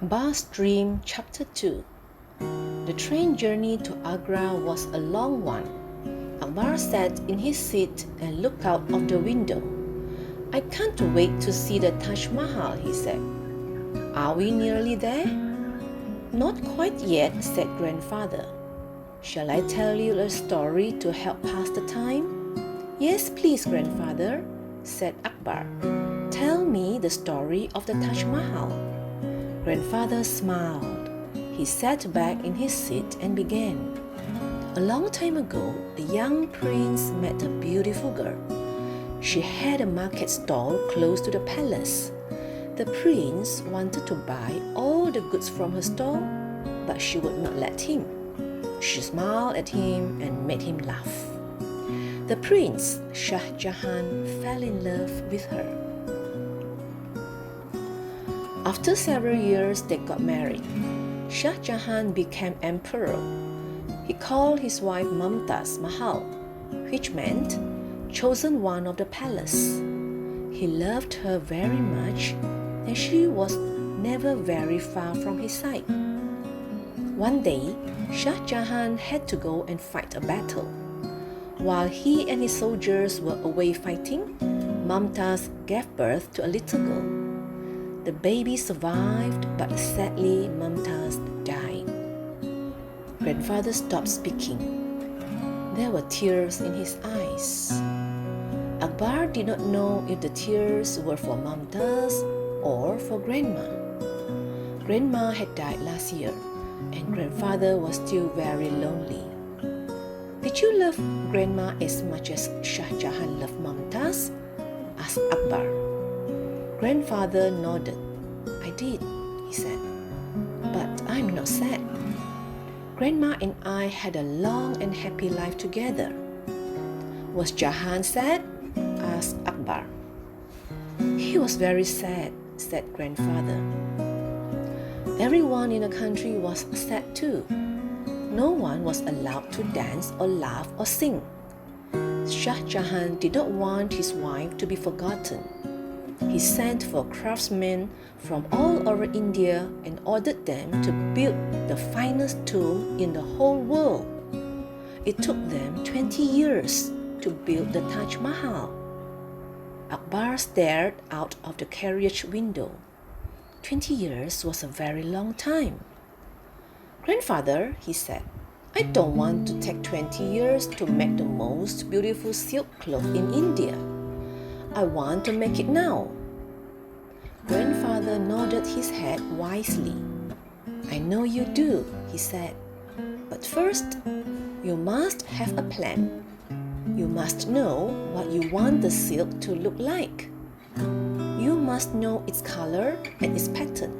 Akbar's Dream Chapter 2. The train journey to Agra was a long one. Akbar sat in his seat and looked out of the window. "I can't wait to see the Taj Mahal," he said. "Are we nearly there?" "Not quite yet," said Grandfather. "Shall I tell you a story to help pass the time?" "Yes, please, Grandfather," said Akbar. "Tell me the story of the Taj Mahal." Grandfather smiled. He sat back in his seat and began. "A long time ago, a young prince met a beautiful girl. She had a market stall close to the palace. The prince wanted to buy all the goods from her stall, but she would not let him. She smiled at him and made him laugh. The prince, Shah Jahan, fell in love with her. After several years, they got married. Shah Jahan became emperor. He called his wife Mumtaz Mahal, which meant chosen one of the palace. He loved her very much, and she was never very far from his side. One day, Shah Jahan had to go and fight a battle. While he and his soldiers were away fighting, Mumtaz gave birth to a little girl. The baby survived, but sadly, Mumtaz died. Grandfather stopped speaking. There were tears in his eyes. Akbar did not know if the tears were for Mumtaz or for Grandma. Grandma had died last year, and Grandfather was still very lonely. "Did you love Grandma as much as Shah Jahan loved Mumtaz?" asked Akbar. Grandfather nodded. "I did," he said. "But I'm not sad. Grandma and I had a long and happy life together." "Was Jahan sad?" asked Akbar. "He was very sad," said Grandfather. Everyone in the country was sad too. No one was allowed to dance or laugh or sing. Shah Jahan did not want his wife to be forgotten. He sent for craftsmen from all over India and ordered them to build the finest tomb in the whole world. It took them 20 years to build the Taj Mahal. Akbar stared out of the carriage window. 20 years was a very long time. "Grandfather," he said, "I don't want to take 20 years to make the most beautiful silk cloth in India. I want to make it now." Grandfather nodded his head wisely. "I know you do," he said. "But first, you must have a plan. You must know what you want the silk to look like. You must know its color and its pattern.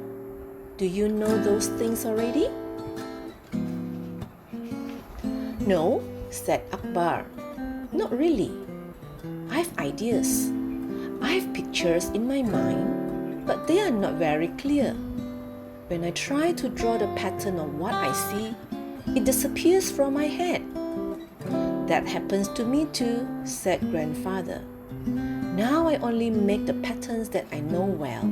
Do you know those things already?" "No," said Akbar. "Not really. I've ideas. I've pictures in my mind, but they are not very clear. When I try to draw the pattern of what I see, it disappears from my head." "That happens to me too," said Grandfather. "Now I only make the patterns that I know well.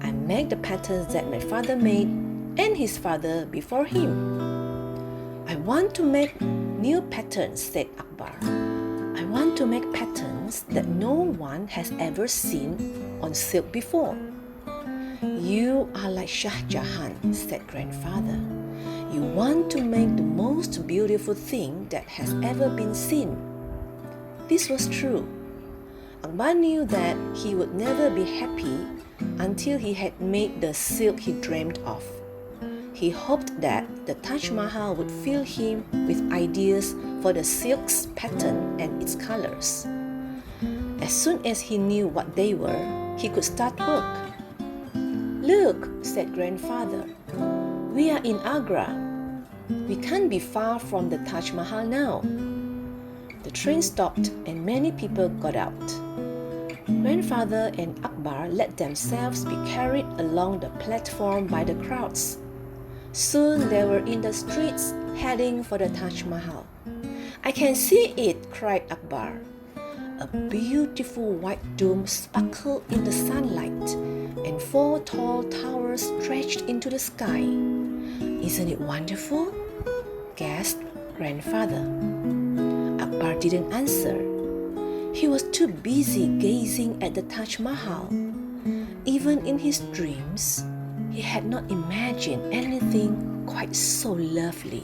I make the patterns that my father made and his father before him." "I want to make new patterns," said Akbar. "I want to make patterns that no one has ever seen on silk before." "You are like Shah Jahan," said Grandfather. "You want to make the most beautiful thing that has ever been seen." This was true. Akbar knew that he would never be happy until he had made the silk he dreamed of. He hoped that the Taj Mahal would fill him with ideas for the silk's pattern and its colors. As soon as he knew what they were, he could start work. "Look," said Grandfather, "we are in Agra. We can't be far from the Taj Mahal now." The train stopped and many people got out. Grandfather and Akbar let themselves be carried along the platform by the crowds. Soon they were in the streets heading for the Taj Mahal. "I can see it," cried Akbar. A beautiful white dome sparkled in the sunlight, and 4 tall towers stretched reached into the sky. Isn't it wonderful? Gasped grandfather. Akbar didn't answer. He was too busy gazing at the Taj Mahal. Even in his dreams, he had not imagined anything quite so lovely.